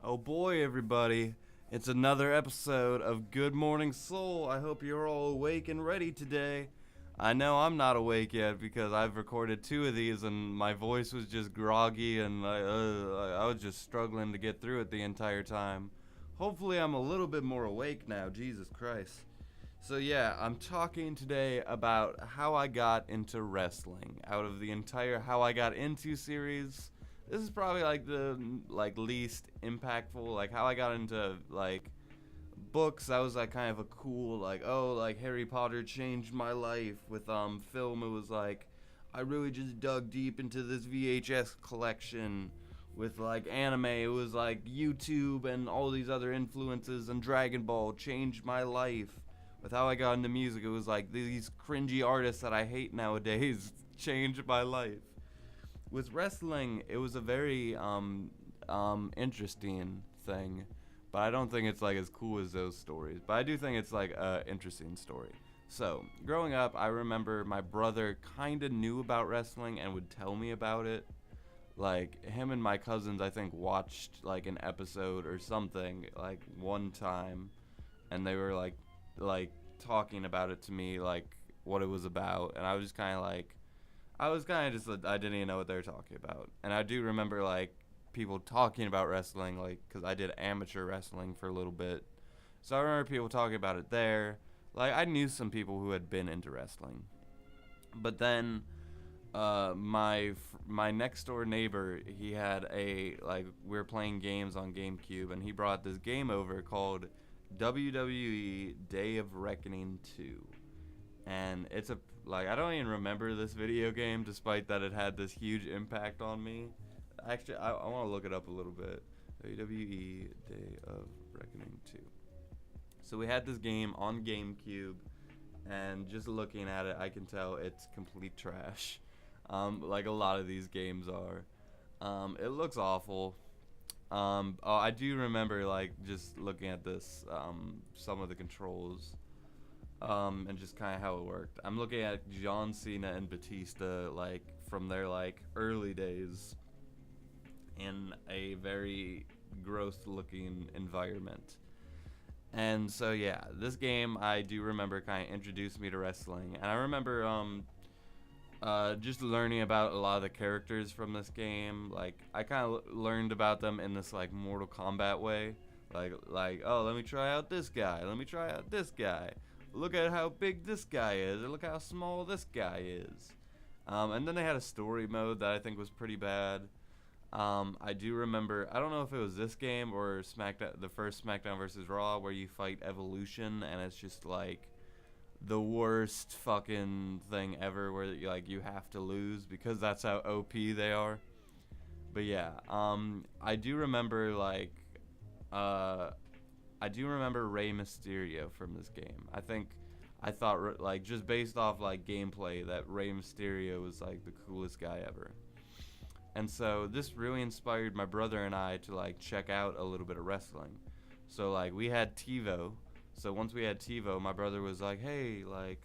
Oh boy, everybody. It's another episode of Good Morning Soul. I hope you're all awake and ready today. I know I'm not awake yet because I've recorded two of these and my voice was just groggy and I was just struggling to get through it the entire time. Hopefully, I'm a little bit more awake now. Jesus Christ. So, yeah, I'm talking today about how I got into wrestling. Out of the entire How I Got Into series, this is probably like the least impactful, like how I got into books. That was like kind of a cool, like, oh, like Harry Potter changed my life. With film, it was like I really just dug deep into this VHS collection. With like anime, it was like YouTube and all these other influences, and Dragon Ball changed my life. With how I got into music, it was like these cringy artists that I hate nowadays changed my life. With wrestling, it was a very interesting thing, but I don't think it's like as cool as those stories. But I do think it's like a interesting story. So, growing up, I remember my brother kind of knew about wrestling and would tell me about it. Like him and my cousins, I think watched like an episode or something like one time, and they were like talking about it to me, like what it was about, and I was just kind of like, I was kind of just, I didn't even know what they were talking about. And I do remember, like, people talking about wrestling, like, because I did amateur wrestling for a little bit. So I remember people talking about it there. Like, I knew some people who had been into wrestling. But then, my next door neighbor, he had we were playing games on GameCube, and he brought this game over called WWE Day of Reckoning 2. And it's a like I don't even remember this video game, despite that it had this huge impact on me. Actually, I want to look it up a little bit. WWE Day of Reckoning 2. So we had this game on GameCube, and just looking at it, I can tell it's complete trash. Like a lot of these games are. It looks awful. Oh, I do remember like just looking at this, some of the controls, and just kind of how it worked. I'm looking at John Cena and Batista, like from their like early days, in a very gross-looking environment. And so yeah, this game I do remember kind of introduced me to wrestling, and I remember just learning about a lot of the characters from this game. Like I kind of learned about them in this like Mortal Kombat way. Like oh, let me try out this guy. Let me try out this guy. Look at how big this guy is, or look how small this guy is. And then they had a story mode that I think was pretty bad. I do remember, I don't know if it was this game or SmackDown, the first SmackDown versus Raw, where you fight Evolution, and it's just like the worst fucking thing ever, where you have to lose because that's how OP they are. But yeah, I do remember uh, I do remember Rey Mysterio from this game. I thought like just based off like gameplay that Rey Mysterio was like the coolest guy ever. And so this really inspired my brother and I to like check out a little bit of wrestling. So like we had TiVo. So once we had TiVo, my brother was like, "Hey, like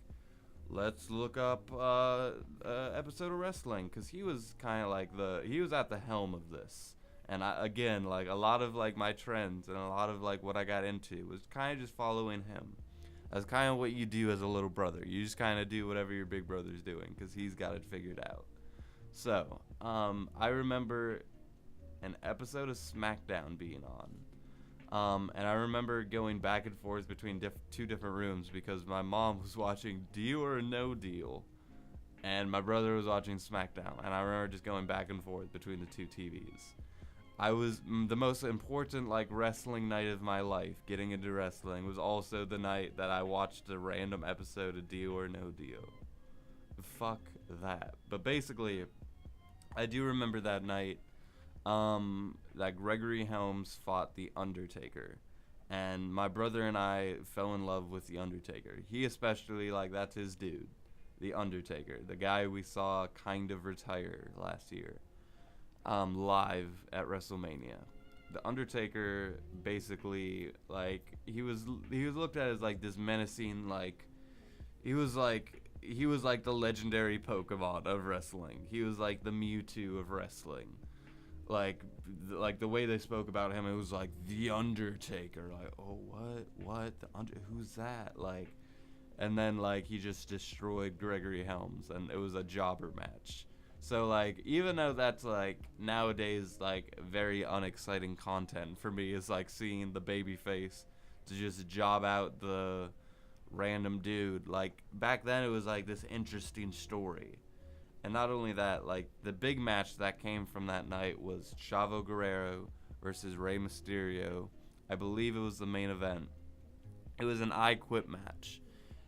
let's look up episode of wrestling," cuz he was kind of like he was at the helm of this. And I again, like a lot of like my trends and a lot of like what I got into was kind of just following him. That's kind of what you do as a little brother. You just kind of do whatever your big brother's doing cuz he's got it figured out. So, I remember an episode of SmackDown being on. And I remember going back and forth between two different rooms because my mom was watching Deal or No Deal, and my brother was watching SmackDown. And I remember just going back and forth between the two TVs. I was the most important like wrestling night of my life. Getting into wrestling was also the night that I watched a random episode of Deal or No Deal. Fuck that. But basically, I do remember that night, that Gregory Helms fought The Undertaker. And my brother and I fell in love with The Undertaker. He especially, like, that's his dude. The Undertaker. The guy we saw kind of retire last year, live at WrestleMania. The Undertaker basically, like, he was looked at as, like, this menacing, like, he was like the legendary Pokemon of wrestling. He was like the Mewtwo of wrestling. like like the way they spoke about him, it was like the Undertaker. Like, oh, what who's that? Like, and then like he just destroyed Gregory Helms, and it was a jobber match. So like, even though that's like nowadays like very unexciting content for me, is like seeing the babyface to just job out the random dude. Like back then, it was like this interesting story. And not only that, like the big match that came from that night was Chavo Guerrero versus Rey Mysterio. I believe it was the main event. It was an I Quit match.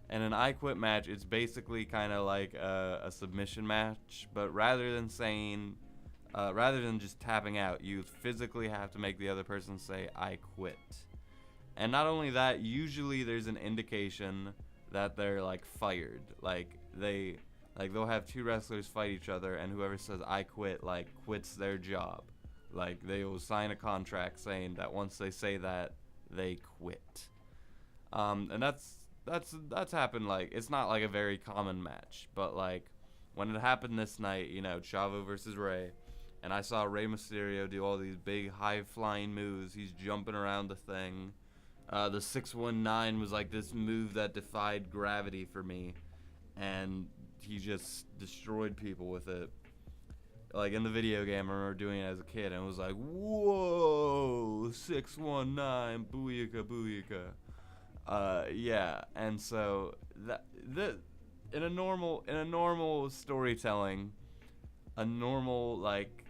And an I Quit match, it's basically kind of like a submission match, but rather than just tapping out, you physically have to make the other person say, I quit. And not only that, usually there's an indication that they're like fired. They'll have two wrestlers fight each other, and whoever says I quit, like, quits their job. Like, they will sign a contract saying that once they say that, they quit. And that's happened, like, it's not like a very common match, but like when it happened this night, you know, Chavo versus Rey, and I saw Rey Mysterio do all these big high flying moves. He's jumping around the thing. The 619 was like this move that defied gravity for me, and he just destroyed people with it. Like in the video game, I remember doing it as a kid, and it was like, whoa, 619, booyaka, booyaka. Yeah, and so in a normal storytelling, a normal like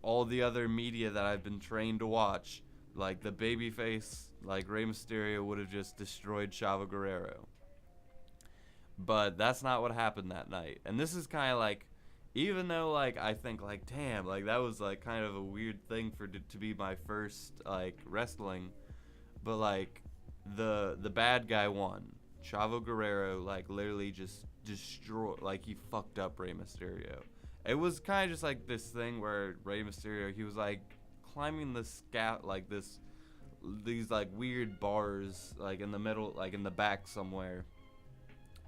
all the other media that I've been trained to watch, like the babyface, like Rey Mysterio would have just destroyed Chavo Guerrero. But that's not what happened that night. And this is kind of like, even though like I think like, damn, like that was like kind of a weird thing to be my first like wrestling, but like the bad guy won. Chavo Guerrero like literally just destroyed, like he fucked up Rey Mysterio. It was kind of just like this thing where Rey Mysterio, he was like climbing the like these like weird bars like in the middle, like in the back somewhere,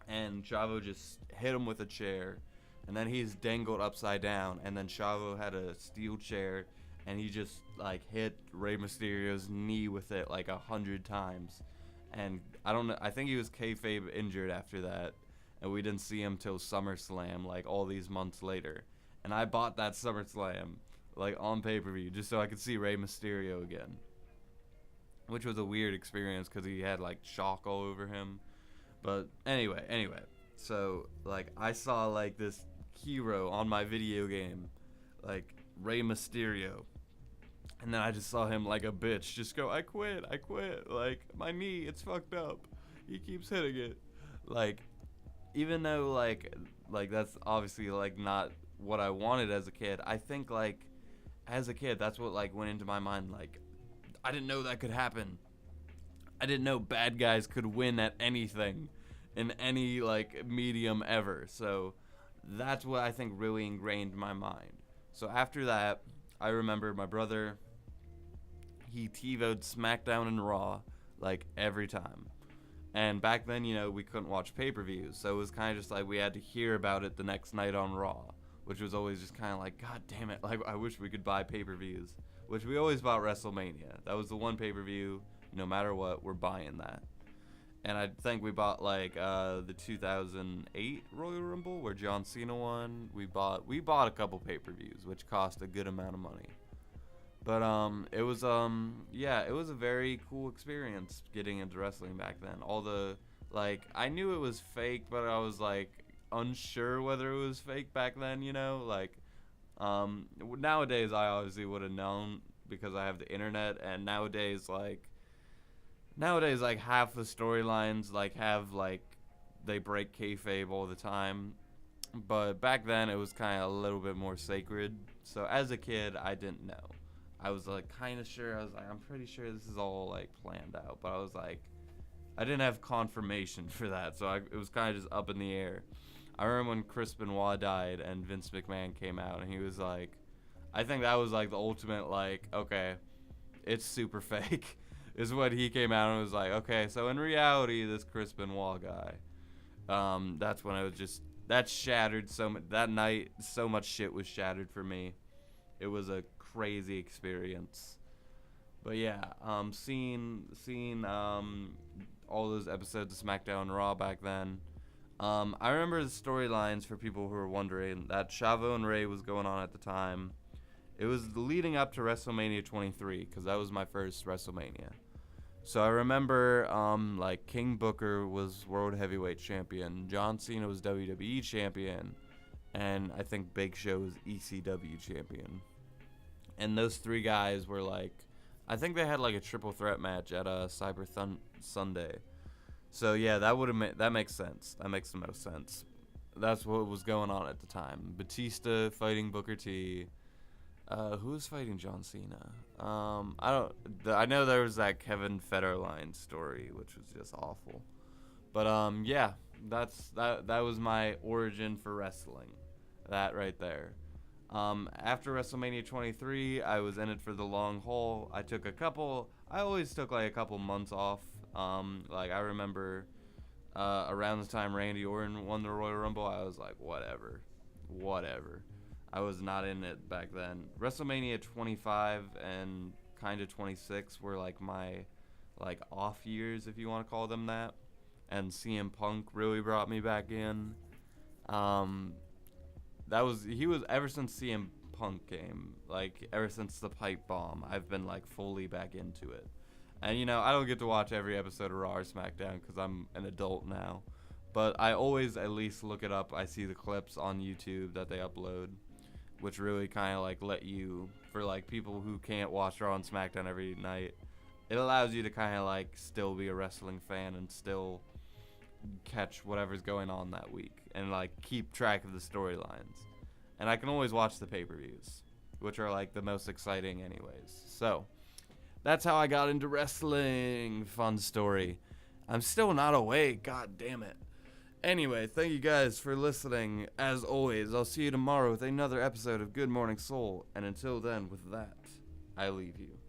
and Chavo just hit him with a chair, and then he's dangled upside down, and then Chavo had a steel chair, and he just like hit Rey Mysterio's knee with it like 100 times, and I don't know, I think he was kayfabe injured after that, and we didn't see him till SummerSlam, like all these months later, and I bought that SummerSlam like on pay-per-view just so I could see Rey Mysterio again, which was a weird experience because he had like chalk all over him. But anyway, so like I saw like this hero on my video game, like Rey Mysterio, and then I just saw him like a bitch just go, I quit, like my knee, it's fucked up, he keeps hitting it. Like, even though like that's obviously like not what I wanted as a kid, I think like as a kid that's what like went into my mind. Like, I didn't know that could happen. I didn't know bad guys could win at anything in any like medium ever. So that's what I think really ingrained in my mind. So after that, I remember my brother, he TiVo'd SmackDown and Raw like every time. And back then, you know, we couldn't watch pay-per-views, so it was kind of just like we had to hear about it the next night on Raw, which was always just kind of like, God damn it, like I wish we could buy pay-per-views, which we always bought WrestleMania. That was the one pay-per-view, no matter what, we're buying that. And I think we bought like the 2008 Royal Rumble where John Cena won. We bought a couple pay-per-views, which cost a good amount of money. But it was it was a very cool experience getting into wrestling back then. All the like, I knew it was fake, but I was like unsure whether it was fake back then, you know? Like nowadays I obviously would have known because I have the internet, and nowadays half the storylines like have like they break kayfabe all the time, but back then it was kind of a little bit more sacred. So as a kid, I didn't know. I was like kind of sure. I was like, I'm pretty sure this is all like planned out, but I was like, I didn't have confirmation for that, so it was kind of just up in the air. I remember when Chris Benoit died and Vince McMahon came out, and he was like, I think that was like the ultimate like, okay, it's super fake. Is what he came out and was like, okay, so in reality, this Chris Benoit guy, that's when I was just, that shattered so much, that night, so much shit was shattered for me. It was a crazy experience. But yeah, seeing all those episodes of SmackDown and Raw back then. I remember the storylines for people who were wondering that Chavo and Ray was going on at the time. It was leading up to WrestleMania 23 because that was my first WrestleMania. So I remember like King Booker was World Heavyweight Champion, John Cena was WWE Champion, and I think Big Show was ECW Champion. And those three guys were like, I think they had like a triple threat match at Sunday. So yeah, that makes sense. That makes the most sense. That's what was going on at the time. Batista fighting Booker T. Who was fighting John Cena? I know there was that Kevin Federline story, which was just awful. But yeah, that was my origin for wrestling. That right there. After WrestleMania 23, I was in it for the long haul. I always took like a couple months off. Like I remember around the time Randy Orton won the Royal Rumble, I was like, whatever. I was not in it back then. WrestleMania 25 and kind of 26 were like my like off years, if you want to call them that. And CM Punk really brought me back in. He was ever since CM Punk came, like ever since the pipe bomb, I've been like fully back into it. And you know, I don't get to watch every episode of Raw or SmackDown because I'm an adult now, but I always at least look it up. I see the clips on YouTube that they upload, which really kind of like let you, for like people who can't watch Raw and SmackDown every night, it allows you to kind of like still be a wrestling fan and still catch whatever's going on that week and like keep track of the storylines. And I can always watch the pay-per-views, which are like the most exciting anyways. So that's how I got into wrestling. Fun story. I'm still not awake. God damn it. Anyway, thank you guys for listening. As always, I'll see you tomorrow with another episode of Good Morning Soul. And until then, with that, I leave you.